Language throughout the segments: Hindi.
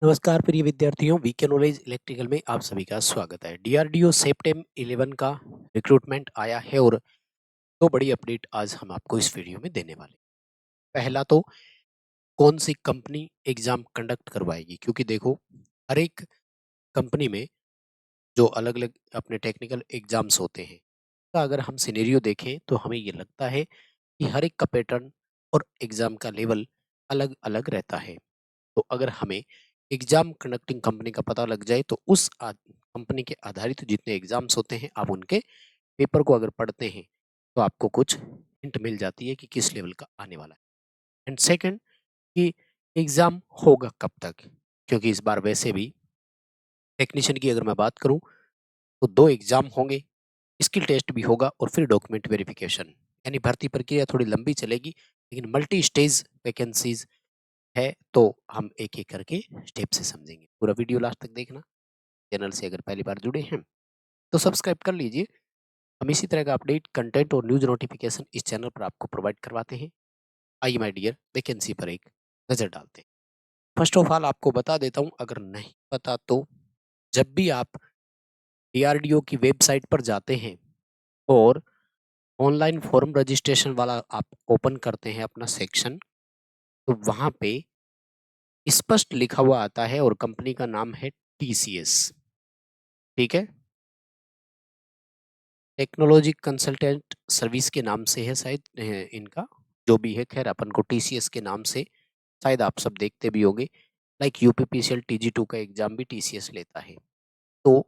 नमस्कार प्रिय विद्यार्थियों, वीके नॉलेज इलेक्ट्रिकल में आप सभी का स्वागत है। डीआरडीओ सेप्टेम 11 का रिक्रूटमेंट आया है और दो बड़ी अपडेट आज हम आपको इस वीडियो में देने वाले हैं। पहला तो कौन सी कंपनी एग्जाम कंडक्ट करवाएगी, क्योंकि देखो हर एक कंपनी में जो अलग अलग अपने टेक्निकल एग्जाम्स होते हैं का अगर हम सिनेरियो देखें तो हमें ये लगता है कि हर एक का पैटर्न और एग्जाम का लेवल अलग अलग रहता है। तो अगर हमें एग्जाम कंडक्टिंग कंपनी का पता लग जाए तो उस कंपनी के आधारित जितने एग्जाम्स होते हैं आप उनके पेपर को अगर पढ़ते हैं तो आपको कुछ हिंट मिल जाती है कि किस लेवल का आने वाला है। एंड सेकंड कि एग्जाम होगा कब तक, क्योंकि इस बार वैसे भी टेक्नीशियन की अगर मैं बात करूं तो दो एग्जाम होंगे, स्किल टेस्ट भी होगा और फिर डॉक्यूमेंट वेरिफिकेशन। यानी भर्ती प्रक्रिया थोड़ी लंबी चलेगी, लेकिन मल्टी स्टेज वैकेंसीज है तो हम एक एक करके स्टेप से समझेंगे। पूरा वीडियो लास्ट तक देखना। चैनल से अगर पहली बार जुड़े हैं तो सब्सक्राइब कर लीजिए। हम इसी तरह का अपडेट कंटेंट और न्यूज नोटिफिकेशन इस चैनल पर आपको प्रोवाइड करवाते हैं। आइए माय डियर वैकेंसी पर एक नजर डालते हैं। फर्स्ट ऑफ ऑल आपको बता देता हूं, अगर नहीं पता तो जब भी आप डीआरडीओ की वेबसाइट पर जाते हैं और ऑनलाइन फॉर्म रजिस्ट्रेशन वाला आप ओपन करते हैं अपना सेक्शन, तो वहां पे स्पष्ट लिखा हुआ आता है और कंपनी का नाम है टीसीएस। ठीक है, टेक्नोलॉजी कंसल्टेंट सर्विस के नाम से है शायद इनका जो भी है। खैर अपन को टीसीएस के नाम से शायद आप सब देखते भी होंगे। लाइक यूपीपीसीएल टीजी2 का एग्जाम भी टीसीएस लेता है। तो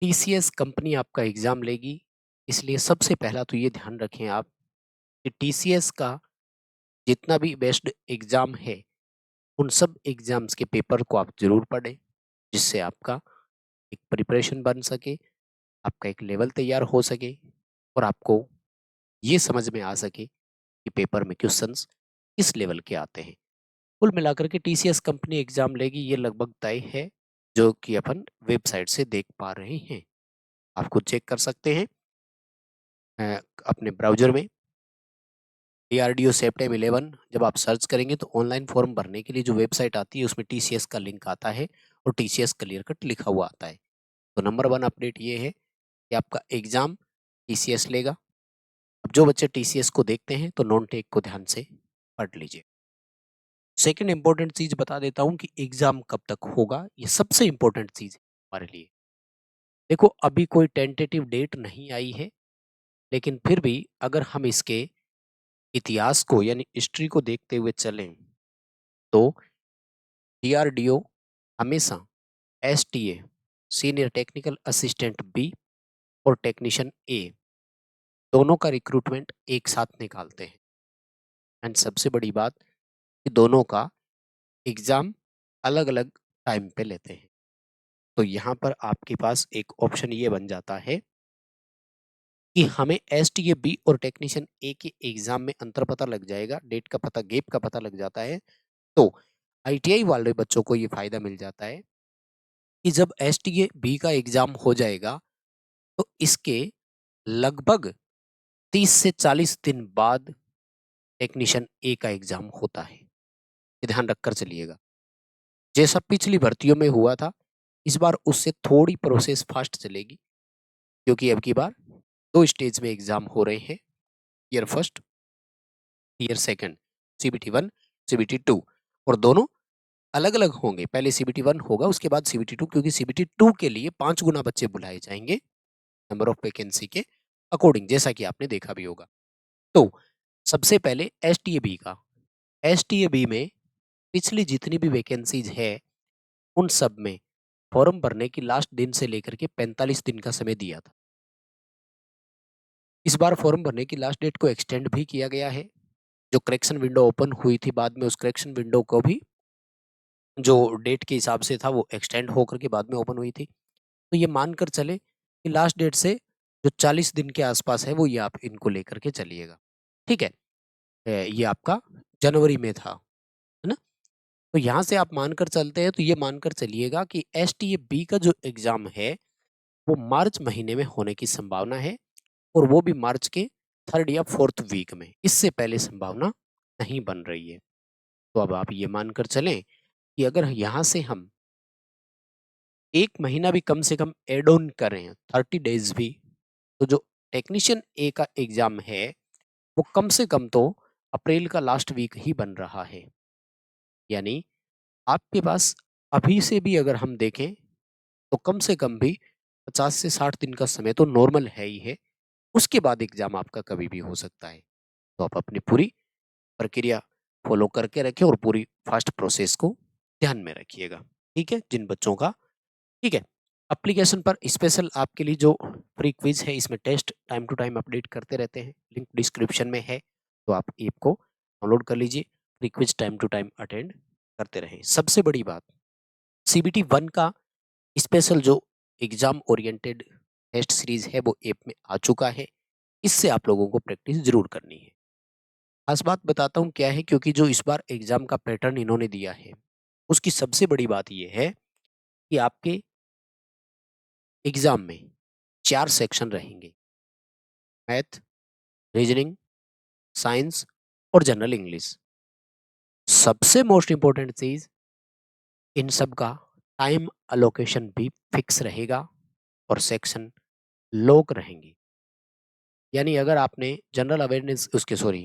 टीसीएस कंपनी आपका एग्जाम लेगी, इसलिए सबसे पहला तो ये ध्यान रखें आप कि टीसीएस का जितना भी बेस्ड एग्जाम है उन सब एग्जाम्स के पेपर को आप जरूर पढ़ें, जिससे आपका एक प्रिपरेशन बन सके, आपका एक लेवल तैयार हो सके और आपको ये समझ में आ सके कि पेपर में क्वेश्चंस किस लेवल के आते हैं। कुल मिलाकर के टीसीएस कंपनी एग्जाम लेगी ये लगभग तय है, जो कि अपन वेबसाइट से देख पा रहे हैं। आप खुद चेक कर सकते हैं अपने ब्राउजर में। डीआरडीओ सेप्टेम 11 जब आप सर्च करेंगे तो ऑनलाइन फॉर्म भरने के लिए जो वेबसाइट आती है उसमें टीसीएस का लिंक आता है और टीसीएस क्लियर कट लिखा हुआ आता है। तो नंबर वन अपडेट ये है कि आपका एग्जाम टीसीएस लेगा। अब जो बच्चे टीसीएस को देखते हैं तो नॉन टेक को ध्यान से पढ़ लीजिए। सेकंड इंपॉर्टेंट चीज बता देता हूं कि एग्जाम कब तक होगा, ये सबसे इंपॉर्टेंट चीज है हमारे लिए। देखो अभी कोई टेंटेटिव डेट नहीं आई है, लेकिन फिर भी अगर हम इसके इतिहास को यानी हिस्ट्री को देखते हुए चलें तो डीआरडीओ हमेशा STA senior technical assistant B और टेक्नीशियन ए दोनों का रिक्रूटमेंट एक साथ निकालते हैं। एंड सबसे बड़ी बात कि दोनों का एग्जाम अलग अलग टाइम पे लेते हैं। तो यहाँ पर आपके पास एक ऑप्शन ये बन जाता है कि हमें एसटीए बी और टेक्नीशियन ए के एग्जाम में अंतर पता लग जाएगा, डेट का पता, गैप का पता लग जाता है। तो आईटीआई वाले बच्चों को ये फायदा मिल जाता है कि जब एसटीए बी का एग्जाम हो जाएगा तो इसके लगभग 30 से 40 दिन बाद टेक्नीशियन ए का एग्जाम होता है। ये ध्यान रखकर चलिएगा। जैसा पिछली भर्तियों में हुआ था, इस बार उससे थोड़ी प्रोसेस फास्ट चलेगी, क्योंकि अब की बार दो स्टेज में एग्जाम हो रहे हैं। Year first, year second, CBT 1, CBT 2, और दोनों अलग अलग होंगे। पहले सीबीटी 1 होगा, उसके बाद सीबीटी 2, क्योंकि सीबीटी 2 के लिए 5 गुना बच्चे बुलाए जाएंगे नंबर ऑफ वैकेंसी के अकॉर्डिंग, जैसा कि आपने देखा भी होगा। तो सबसे पहले एसटीएबी का, एसटीएबी में पिछली जितनी भी वैकेंसीज है उन सब में फॉर्म भरने की लास्ट दिन से लेकर के 45 दिन का समय दिया था। इस बार फॉर्म भरने की लास्ट डेट को एक्सटेंड भी किया गया है। जो करेक्शन विंडो ओपन हुई थी बाद में, उस करेक्शन विंडो को भी जो डेट के हिसाब से था वो एक्सटेंड होकर के बाद में ओपन हुई थी। तो ये मानकर चले कि लास्ट डेट से जो 40 दिन के आसपास है वो ये आप इनको लेकर के चलिएगा। ठीक है, ये आपका जनवरी में था, है ना। तो यहाँ से आप मानकर चलते हैं तो ये मानकर चलिएगा कि एसटीए बी का जो एग्जाम है वो मार्च महीने में होने की संभावना है, और वो भी मार्च के थर्ड या फोर्थ वीक में। इससे पहले संभावना नहीं बन रही है। तो अब आप ये मानकर चलें कि अगर यहाँ से हम 1 महीना भी कम से कम ऐड ऑन करें, 30 डेज़ भी, तो जो टेक्नीशियन ए का एग्ज़ाम है, वो कम से कम तो अप्रैल का लास्ट वीक ही बन रहा है। यानी आपके पास अभी से भी अगर हम देखें, तो कम से कम भी 50 से 60 दिन का समय तो नॉर्मल है ही है। उसके बाद एग्ज़ाम आपका कभी भी हो सकता है। तो आप अपनी पूरी प्रक्रिया फ़ॉलो करके रखें और पूरी फ़ास्ट प्रोसेस को ध्यान में रखिएगा। ठीक है? जिन बच्चों का ठीक है। एप्लीकेशन पर स्पेशल आपके लिए जो फ्री क्विज़ है, इसमें test time to time update करते रहते हैं। लिंक डिस्क्रिप्शन में है, तो आप ऐप को डाउनलोड कर लीजिए। Free quiz time to time attend करते रहें। सबसे बड़ी बात, सीबीटी 1 का स्पेशल जो एग्ज़ाम ओरिएंटेड टेस्ट सीरीज़ है, वो ऐप में आ चुका है। इससे आप लोगों को प्रैक्टिस ज़रूर करनी है। ख़ास बात बताता हूँ क्या है, क्योंकि जो इस बार एग्ज़ाम का पैटर्न इन्होंने दिया है, उसकी सबसे बड़ी बात ये है कि आपके एग्ज़ाम में 4 सेक्शन रहेंगे। मैथ, रीजनिंग, साइंस और जनरल इंग्लिश। सबसे मोस्ट इम्पोर्टेंट चीज़, इन सब का टाइम अलोकेशन भी फिक्स रहेगा और सेक्शन लॉक रहेंगे। यानी अगर आपने जनरल अवेयरनेस उसके सॉरी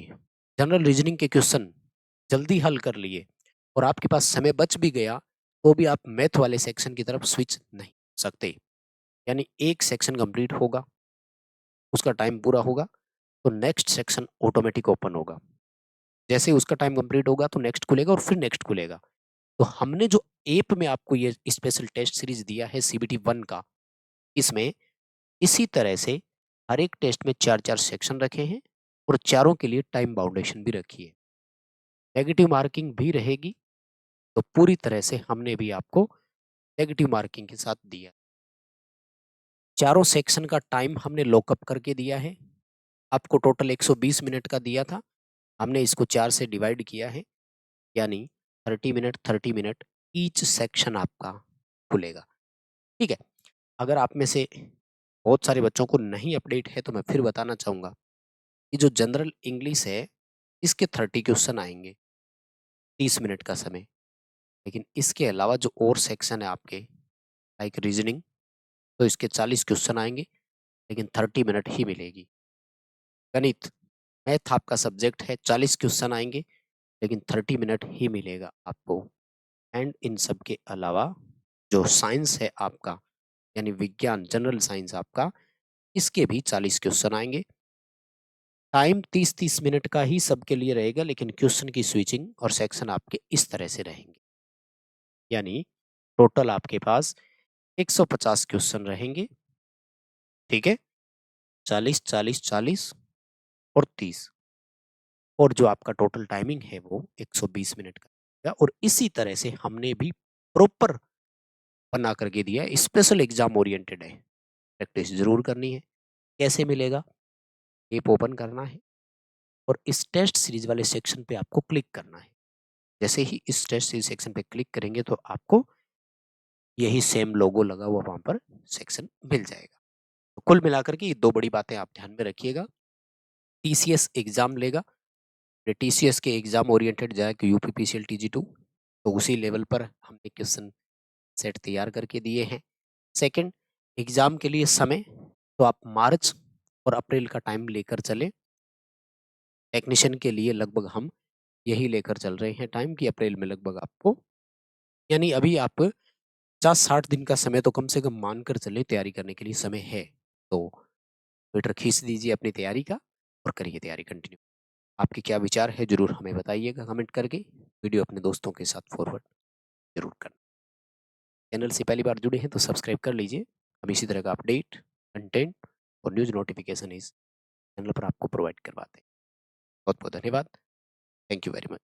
जनरल रीजनिंग के क्वेश्चन जल्दी हल कर लिए और आपके पास समय बच भी गया, तो भी आप मैथ वाले सेक्शन की तरफ स्विच नहीं कर सकते। यानी एक सेक्शन कंप्लीट होगा, उसका टाइम पूरा होगा, तो नेक्स्ट सेक्शन ऑटोमेटिक ओपन होगा। जैसे ही उसका टाइम कंप्लीट होगा तो नेक्स्ट खुलेगा और फिर नेक्स्ट खुलेगा। तो हमने जो ऐप में आपको ये स्पेशल टेस्ट सीरीज दिया है सीबीटी 1 का, इसमें इसी तरह से हर एक टेस्ट में 4-4 सेक्शन रखे हैं और चारों के लिए टाइम बाउंडेशन भी रखी है। नेगेटिव मार्किंग भी रहेगी, तो पूरी तरह से हमने भी आपको नेगेटिव मार्किंग के साथ दिया। चारों सेक्शन का टाइम हमने लॉकअप करके दिया है। आपको टोटल 120 मिनट का दिया था, हमने इसको 4 से डिवाइड किया है, यानी 30 मिनट ईच सेक्शन आपका खुलेगा। ठीक है? अगर आप में से बहुत सारे बच्चों को नहीं अपडेट है, तो मैं फिर बताना चाहूँगा कि जो जनरल इंग्लिश है, इसके 30 क्वेश्चन आएँगे, 30 मिनट का समय। लेकिन इसके अलावा जो और सेक्शन है आपके, लाइक रीजनिंग, तो इसके 40 क्वेश्चन आएँगे, लेकिन 30 मिनट ही मिलेगी। गणित, मैथ आपका सब्जेक्ट है, 40 क्वेश्चन आएँगे, लेकिन 30 मिनट ही मिलेगा आपको। एंड इन सब के अलावा जो साइंस है आपका, यानी विज्ञान, जनरल साइंस आपका, इसके भी 40 क्वेश्चन आएँगे। टाइम 30-30 मिनट का ही सबके लिए रहेगा, लेकिन क्वेश्चन की स्विचिंग और सेक्शन आपके इस तरह से रहेंगे। यानी टोटल आपके पास 150 क्वेश्चन रहेंगे, ठीक है? 40, 40, 40 और 30, और जो आपका टोटल टाइमिंग है वो 120 मिनट का रहेगा। और इसी तरह से हमने भी प्रॉपर बना करके दिया है, स्पेशल एग्ज़ाम ओरिएंटेड है। प्रैक्टिस ज़रूर करनी है। कैसे मिलेगा? ऐप ओपन करना है और इस टेस्ट सीरीज़ वाले सेक्शन पे आपको क्लिक करना है। जैसे ही इस टेस्ट सीरीज़ सेक्शन पे क्लिक करेंगे, तो आपको यही सेम लोगो लगा हुआ वहाँ पर सेक्शन मिल जाएगा। तो कुल मिलाकर के ये 2 बड़ी बातें आप ध्यान में रखिएगा। टीसीएस एग्ज़ाम लेगा, ये टीसीएस के एग्ज़ाम ओरिएंटेड जाएगा यूपीपीसीएल टीजी 2, तो उसी लेवल पर हमने क्वेश्चन सेट तैयार करके दिए हैं। सेकंड, एग्ज़ाम के लिए समय, तो आप मार्च और अप्रैल का टाइम लेकर चलें। टेक्नीशियन के लिए लगभग हम यही लेकर चल रहे हैं टाइम, कि अप्रैल में लगभग आपको, यानी अभी आप 50-60 दिन का समय तो कम से कम मानकर चलें, तैयारी करने के लिए समय है। तो मीटर खींच दीजिए अपनी तैयारी का और करिए तैयारी कंटिन्यू। आपके क्या विचार है ज़रूर हमें बताइएगा कमेंट करके। वीडियो अपने दोस्तों के साथ फॉरवर्ड ज़रूर करना। चैनल से पहली बार जुड़े हैं तो सब्सक्राइब कर लीजिए। हम इसी तरह का अपडेट, कंटेंट और न्यूज़ नोटिफिकेशन इस चैनल पर आपको प्रोवाइड करवाते हैं। बहुत बहुत धन्यवाद। Thank you very much.